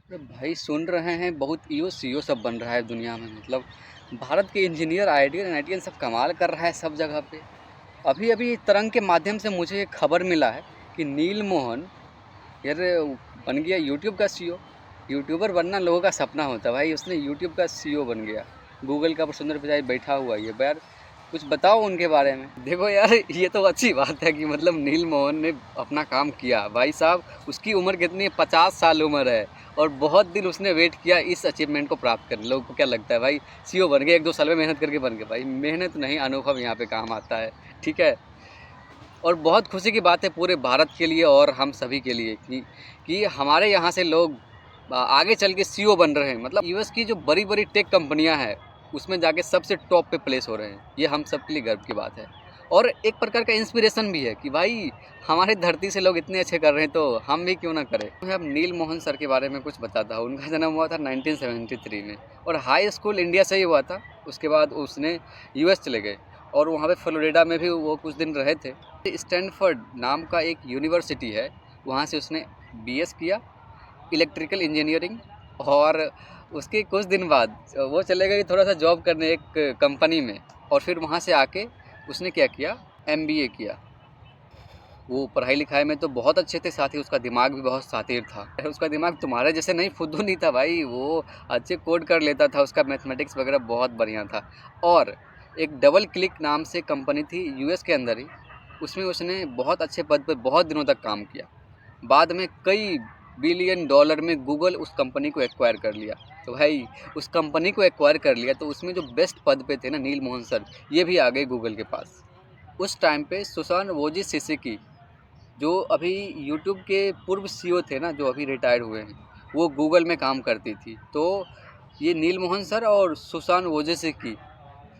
अरे भाई सुन रहे हैं, बहुत ईओ सीओ सब बन रहा है दुनिया में। मतलब भारत के इंजीनियर आईआईटी एनआईटीएन सब कमाल कर रहा है सब जगह पे। अभी अभी तरंग के माध्यम से मुझे एक खबर मिला है कि नील मोहन यार बन गया यूट्यूब का सीईओ। यूट्यूबर बनना लोगों का सपना होता है भाई, उसने यूट्यूब का सीईओ बन गया। गूगल का सुंदर पिचाई बैठा हुआ है ये यार। कुछ बताओ उनके बारे में। देखो यार, ये तो अच्छी बात है कि मतलब नील मोहन ने अपना काम किया भाई साहब। उसकी उम्र कितनी है? 50 साल उम्र है। और बहुत दिन उसने वेट किया इस अचीवमेंट को प्राप्त करने। लोगों को क्या लगता है भाई, सीईओ बन गए 1-2 साल में, मेहनत करके बन गए? भाई मेहनत नहीं, अनुभव यहाँ पे काम आता है। ठीक है। और बहुत खुशी की बात है पूरे भारत के लिए और हम सभी के लिए कि हमारे यहाँ से लोग आगे चल के सीईओ बन रहे हैं। मतलब यूएस की जो बड़ी बड़ी टेक कंपनियाँ हैं उसमें जाके सबसे टॉप पे प्लेस हो रहे हैं। ये हम सब के लिए गर्व की बात है और एक प्रकार का इंस्पिरेशन भी है कि भाई हमारे धरती से लोग इतने अच्छे कर रहे हैं तो हम भी क्यों ना करें। मैं अब नील मोहन सर के बारे में कुछ बताता हूँ। उनका जन्म हुआ था 1973 में और हाई स्कूल इंडिया से ही हुआ था। उसके बाद उसने यूएस चले गए और वहाँ पे फ्लोरिडा में भी वो कुछ दिन रहे थे। स्टैनफोर्ड नाम का एक यूनिवर्सिटी है, वहाँ से उसने बीएस किया इलेक्ट्रिकल इंजीनियरिंग। और उसके कुछ दिन बाद वो चले गए थोड़ा सा जॉब करने एक कंपनी में और फिर वहाँ से आके उसने क्या किया, एमबीए किया। वो पढ़ाई लिखाई में तो बहुत अच्छे थे, साथ ही उसका दिमाग भी बहुत शातिर था। उसका दिमाग तुम्हारे जैसे नहीं, फुद्दू नहीं था भाई। वो अच्छे कोड कर लेता था, उसका मैथमेटिक्स वगैरह बहुत बढ़िया था। और एक डबल क्लिक नाम से कंपनी थी यूएस के अंदर ही, उसमें उसने बहुत अच्छे पद पर बहुत दिनों तक काम किया। बाद में कई बिलियन डॉलर में गूगल उस कंपनी को एक्वायर कर लिया। तो भाई उस कंपनी को एक्वायर कर लिया तो उसमें जो बेस्ट पद पे थे ना नील मोहन सर, ये भी आ गए गूगल के पास। उस टाइम पे सुसान वोजी सिसिकी, जो अभी यूट्यूब के पूर्व सीईओ थे ना, जो अभी रिटायर हुए हैं, वो गूगल में काम करती थी। तो ये नील मोहन सर और सुसान वोजेसिकी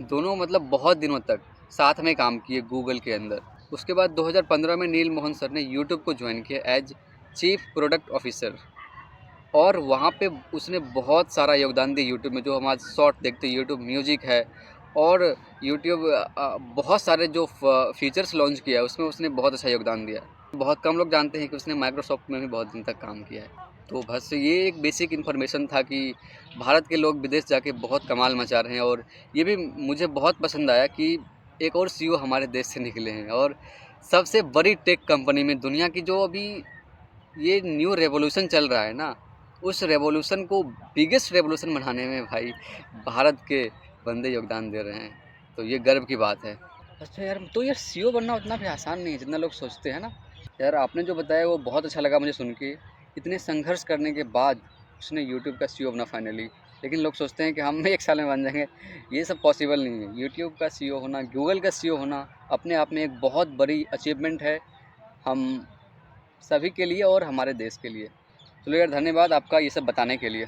दोनों मतलब बहुत दिनों तक साथ में काम किए गूगल के अंदर। उसके बाद 2015 में नील मोहन सर ने यूट्यूब को ज्वाइन किया एज चीफ प्रोडक्ट ऑफिसर। और वहाँ पे उसने बहुत सारा योगदान दिया यूट्यूब में। जो हम आज शॉर्ट देखते हैं, यूट्यूब म्यूजिक है और यूट्यूब बहुत सारे जो फीचर्स लॉन्च किया है उसमें उसने बहुत अच्छा योगदान दिया। बहुत कम लोग जानते हैं कि उसने माइक्रोसॉफ्ट में भी बहुत दिन तक काम किया है। तो बस ये एक बेसिक इन्फॉर्मेशन था कि भारत के लोग विदेश जाके बहुत कमाल मचा रहे हैं। और ये भी मुझे बहुत पसंद आया कि एक और सीईओ हमारे देश से निकले हैं और सबसे बड़ी टेक कंपनी में, दुनिया की जो अभी ये न्यू रेवोल्यूशन चल रहा है ना, उस रेवोल्यूशन को बिगेस्ट रेवोल्यूशन बनाने में भाई भारत के बंदे योगदान दे रहे हैं। तो ये गर्व की बात है। अच्छा यार, तो यार सीईओ बनना उतना भी आसान नहीं है जितना लोग सोचते हैं ना। यार आपने जो बताया वो बहुत अच्छा लगा मुझे सुन के। इतने संघर्ष करने के बाद उसने यूट्यूब का सीईओ बना फाइनली। लेकिन लोग सोचते हैं कि हम 1 साल में बन जाएंगे। ये सब पॉसिबल नहीं है। यूट्यूब का सीईओ होना, गूगल का सीईओ होना अपने आप में एक बहुत बड़ी अचीवमेंट है हम सभी के लिए और हमारे देश के लिए। चलो यार, धन्यवाद आपका ये सब बताने के लिए।